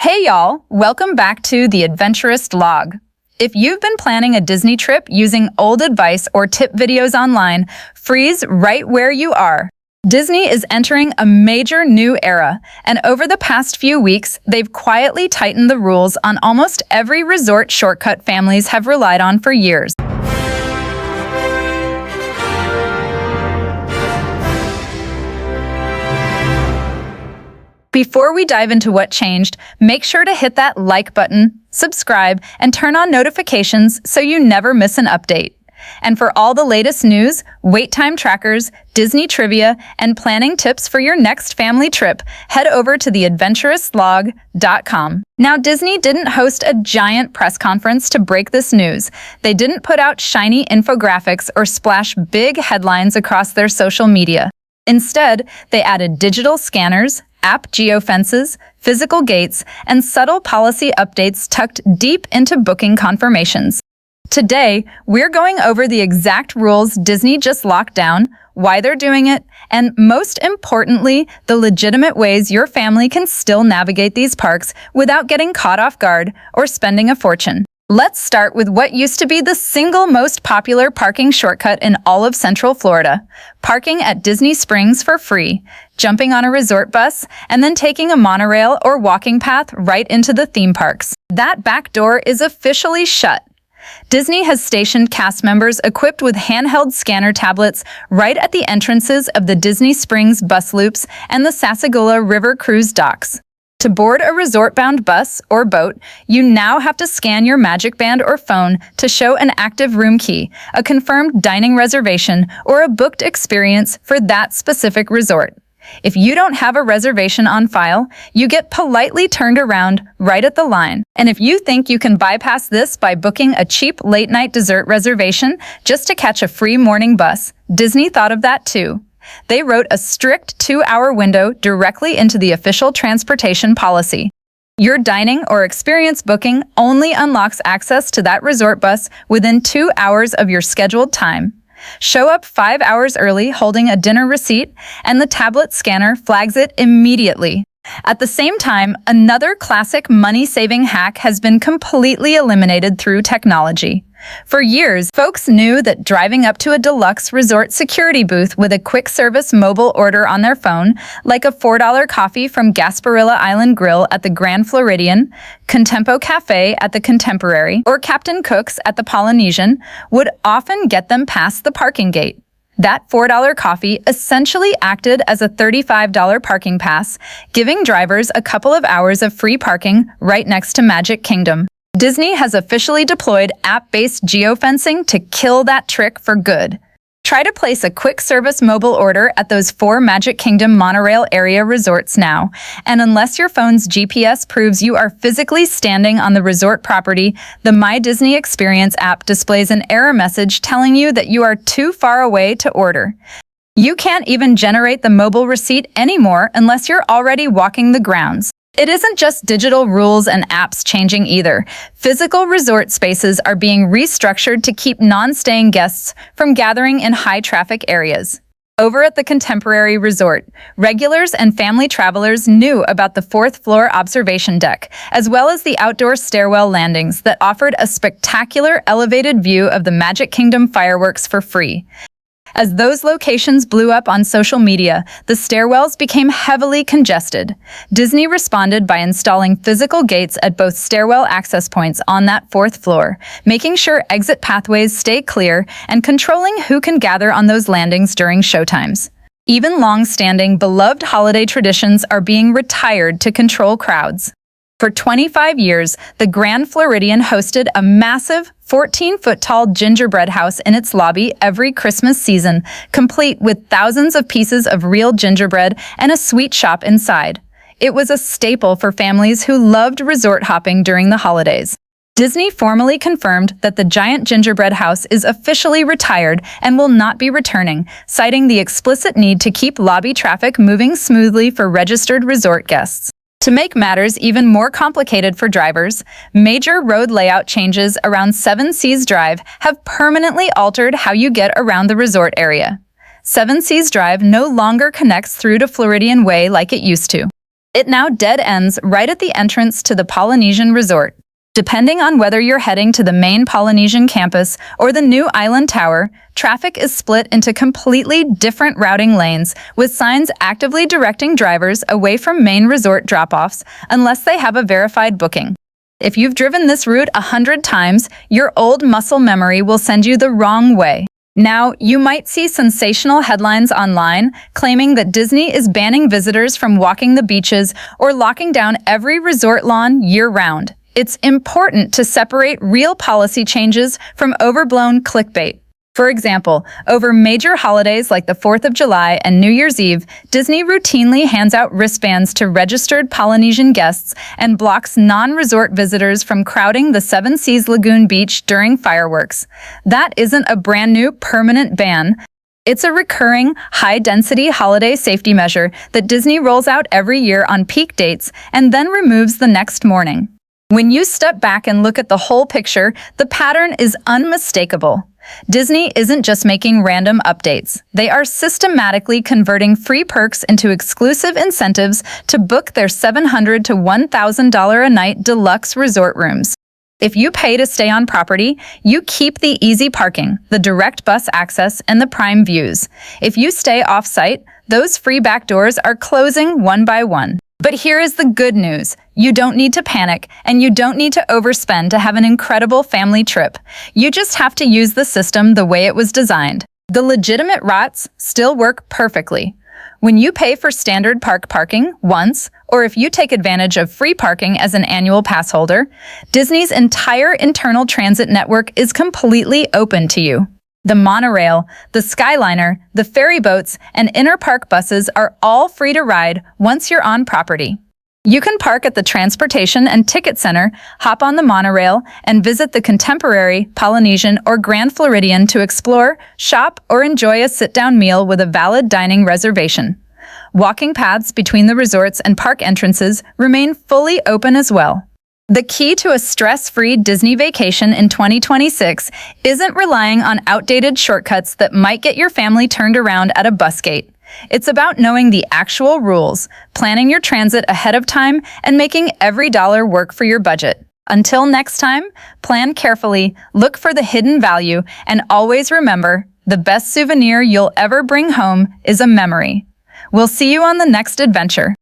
Hey y'all, welcome back to the Adventurist log. If you've been planning a Disney trip using old advice or tip videos online, freeze right where you are. Disney is entering a major new era, and over the past few weeks, they've quietly tightened the rules on almost every resort shortcut families have relied on for years. Before we dive into what changed, make sure to hit that like button, subscribe, and turn on notifications so you never miss an update. And for all the latest news, wait time trackers, Disney trivia, and planning tips for your next family trip, head over to theadventuristlog.com. Now, Disney didn't host a giant press conference to break this news. They didn't put out shiny infographics or splash big headlines across their social media. Instead, they added digital scanners, app geofences, physical gates, and subtle policy updates tucked deep into booking confirmations. Today, we're going over the exact rules Disney just locked down, why they're doing it, and most importantly, the legitimate ways your family can still navigate these parks without getting caught off guard or spending a fortune. Let's start with what used to be the single most popular parking shortcut in all of Central Florida, parking at Disney Springs for free, jumping on a resort bus, and then taking a monorail or walking path right into the theme parks. That back door is officially shut. Disney has stationed cast members equipped with handheld scanner tablets right at the entrances of the Disney Springs bus loops and the Sassagoula River Cruise docks. To board a resort-bound bus or boat, you now have to scan your Magic Band or phone to show an active room key, a confirmed dining reservation, or a booked experience for that specific resort. If you don't have a reservation on file, you get politely turned around right at the line. And if you think you can bypass this by booking a cheap late-night dessert reservation just to catch a free morning bus, Disney thought of that too. They wrote a strict 2-hour window directly into the official transportation policy. Your dining or experience booking only unlocks access to that resort bus within 2 hours of your scheduled time. Show up 5 hours early holding a dinner receipt, and the tablet scanner flags it immediately. At the same time, another classic money-saving hack has been completely eliminated through technology. For years, folks knew that driving up to a deluxe resort security booth with a quick-service mobile order on their phone, like a $4 coffee from Gasparilla Island Grill at the Grand Floridian, Contempo Cafe at the Contemporary, or Captain Cook's at the Polynesian, would often get them past the parking gate. That $4 coffee essentially acted as a $35 parking pass, giving drivers a couple of hours of free parking right next to Magic Kingdom. Disney has officially deployed app-based geofencing to kill that trick for good. Try to place a quick-service mobile order at those 4 Magic Kingdom monorail area resorts now, and unless your phone's GPS proves you are physically standing on the resort property, the My Disney Experience app displays an error message telling you that you are too far away to order. You can't even generate the mobile receipt anymore unless you're already walking the grounds. It isn't just digital rules and apps changing either. Physical resort spaces are being restructured to keep non-staying guests from gathering in high-traffic areas. Over at the Contemporary Resort, regulars and family travelers knew about the 4th-floor observation deck, as well as the outdoor stairwell landings that offered a spectacular elevated view of the Magic Kingdom fireworks for free. As those locations blew up on social media, the stairwells became heavily congested. Disney responded by installing physical gates at both stairwell access points on that 4th floor, making sure exit pathways stay clear and controlling who can gather on those landings during showtimes. Even long-standing, beloved holiday traditions are being retired to control crowds. For 25 years, the Grand Floridian hosted a massive 14-foot-tall gingerbread house in its lobby every Christmas season, complete with thousands of pieces of real gingerbread and a sweet shop inside. It was a staple for families who loved resort hopping during the holidays. Disney formally confirmed that the giant gingerbread house is officially retired and will not be returning, citing the explicit need to keep lobby traffic moving smoothly for registered resort guests. To make matters even more complicated for drivers, major road layout changes around Seven Seas Drive have permanently altered how you get around the resort area. Seven Seas Drive no longer connects through to Floridian Way like it used to. It now dead ends right at the entrance to the Polynesian resort. Depending on whether you're heading to the main Polynesian campus or the new island tower, traffic is split into completely different routing lanes with signs actively directing drivers away from main resort drop-offs unless they have a verified booking. If you've driven this route 100 times, your old muscle memory will send you the wrong way. Now, you might see sensational headlines online claiming that Disney is banning visitors from walking the beaches or locking down every resort lawn year-round. It's important to separate real policy changes from overblown clickbait. For example, over major holidays like the 4th of July and New Year's Eve, Disney routinely hands out wristbands to registered Polynesian guests and blocks non-resort visitors from crowding the Seven Seas Lagoon beach during fireworks. That isn't a brand new permanent ban. It's a recurring, high-density holiday safety measure that Disney rolls out every year on peak dates and then removes the next morning. When you step back and look at the whole picture, the pattern is unmistakable. Disney isn't just making random updates. They are systematically converting free perks into exclusive incentives to book their $700 to $1,000 a night deluxe resort rooms. If you pay to stay on property, you keep the easy parking, the direct bus access, and the prime views. If you stay off-site, those free back doors are closing one by one. But here is the good news. You don't need to panic, and you don't need to overspend to have an incredible family trip. You just have to use the system the way it was designed. The legitimate routes still work perfectly. When you pay for standard park parking once, or if you take advantage of free parking as an annual pass holder, Disney's entire internal transit network is completely open to you. The monorail, the Skyliner, the ferry boats, and inter-park buses are all free to ride once you're on property. You can park at the Transportation and Ticket Center, hop on the monorail, and visit the Contemporary, Polynesian, or Grand Floridian to explore, shop, or enjoy a sit-down meal with a valid dining reservation. Walking paths between the resorts and park entrances remain fully open as well. The key to a stress-free Disney vacation in 2026 isn't relying on outdated shortcuts that might get your family turned around at a bus gate. It's about knowing the actual rules, planning your transit ahead of time, and making every dollar work for your budget. Until next time, plan carefully, look for the hidden value, and always remember, the best souvenir you'll ever bring home is a memory. We'll see you on the next adventure.